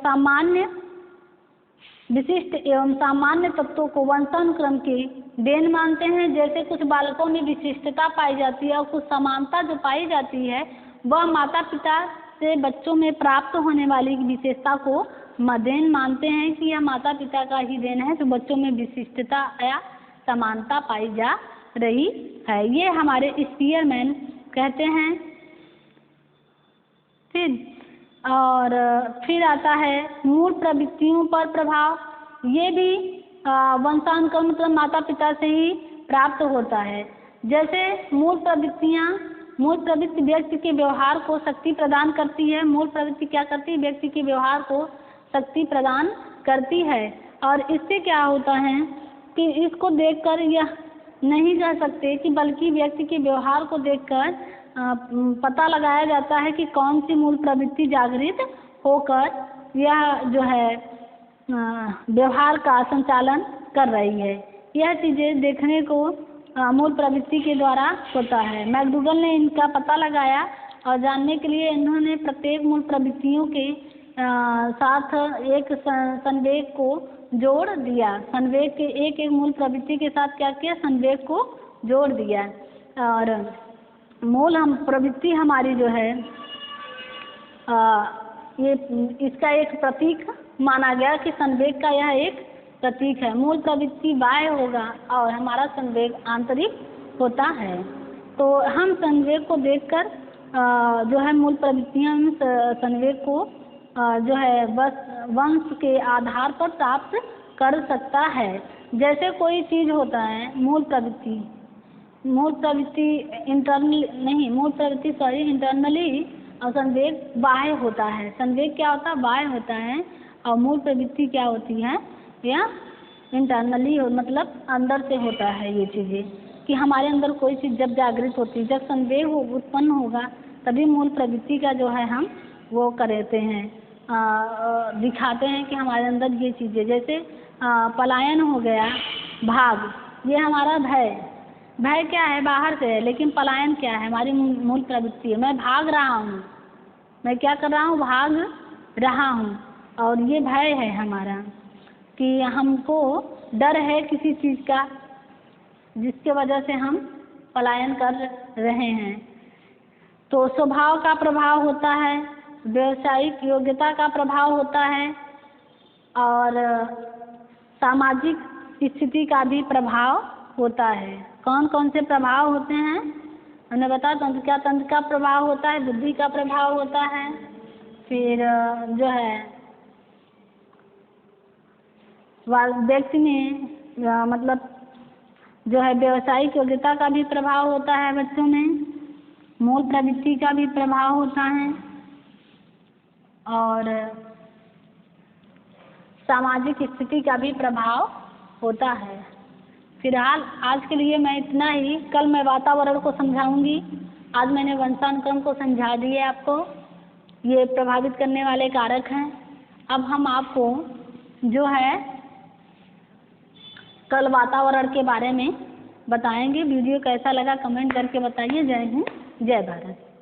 सामान्य तत्वों को वंशानुक्रम के देन मानते हैं। जैसे कुछ बालकों में विशिष्टता पाई जाती है और कुछ समानता जो पाई जाती है वह माता पिता से बच्चों में प्राप्त होने वाली विशेषता को देन मानते हैं कि यह माता पिता का ही देन है जो बच्चों में विशिष्टता या समानता पाई जा रही है। ये हमारे स्पीयरमैन कहते हैं। फिर आता है मूल प्रवृत्तियों पर प्रभाव। ये भी वंशानुक्रम मतलब माता पिता से ही प्राप्त होता है। जैसे मूल प्रवृत्ति व्यक्ति के व्यवहार को शक्ति प्रदान करती है। मूल प्रवृत्ति क्या करती है? व्यक्ति के व्यवहार को शक्ति प्रदान करती है। और इससे क्या होता है कि इसको देखकर यह नहीं कह सकते कि बल्कि व्यक्ति के व्यवहार को देखकर पता लगाया जाता है कि कौन सी मूल प्रवृत्ति जागृत होकर यह जो है व्यवहार का संचालन कर रही है। यह चीज़ें देखने को मूल प्रवृत्ति के द्वारा होता है। मैकडूगल ने इनका पता लगाया और जानने के लिए इन्होंने प्रत्येक मूल प्रवृत्तियों के साथ एक संवेग को जोड़ दिया। संवेग के एक मूल प्रवृत्ति के साथ क्या किया? संवेग को जोड़ दिया। और मूल प्रवृत्ति हमारी जो है ये इसका एक प्रतीक माना गया कि संवेग का यह एक प्रतीक है। मूल प्रवृत्ति बाह्य होगा और हमारा संवेग आंतरिक होता है। तो हम संवेग को देखकर जो है मूल प्रवृत्तियां संवेग को जो है बस वंश के आधार पर प्राप्त कर सकता है। जैसे कोई चीज़ होता है मूल प्रवृत्ति इंटरनली और संवेग बाह्य होता है। संवेग क्या होता है? बाह्य होता है। और मूल प्रवृत्ति क्या होती है? या इंटरनली मतलब अंदर से होता है। ये चीज़ें कि हमारे अंदर कोई चीज़ जब जागृत होती है, जब संवेग उत्पन्न होगा तभी मूल प्रवृत्ति का जो है हम वो करते हैं, दिखाते हैं कि हमारे अंदर ये चीज़ें, जैसे पलायन हो गया, भाग, ये हमारा भय क्या है? बाहर से है। लेकिन पलायन क्या है? हमारी मूल प्रवृत्ति है। मैं भाग रहा हूँ, मैं क्या कर रहा हूँ? भाग रहा हूँ। और ये भय है हमारा कि हमको डर है किसी चीज़ का जिसके वजह से हम पलायन कर रहे हैं। तो स्वभाव का प्रभाव होता है, व्यवसायिक योग्यता का प्रभाव होता है और सामाजिक स्थिति का भी प्रभाव होता है। कौन कौन से प्रभाव होते हैं? हमने बताया तंत्र का प्रभाव होता है, बुद्धि का प्रभाव होता है, फिर जो है व्यक्ति में मतलब जो है व्यवसायिक योग्यता का भी प्रभाव होता है बच्चों में, मूल प्रवृत्ति का भी प्रभाव होता है और सामाजिक स्थिति का भी प्रभाव होता है। फिलहाल आज के लिए मैं इतना ही। कल मैं वातावरण को समझाऊंगी। आज मैंने वंशानुक्रम को समझा दिया आपको। ये प्रभावित करने वाले कारक हैं। अब हम आपको जो है कल वातावरण के बारे में बताएंगे। वीडियो कैसा लगा कमेंट करके बताइए। जय हिंद, जय भारत।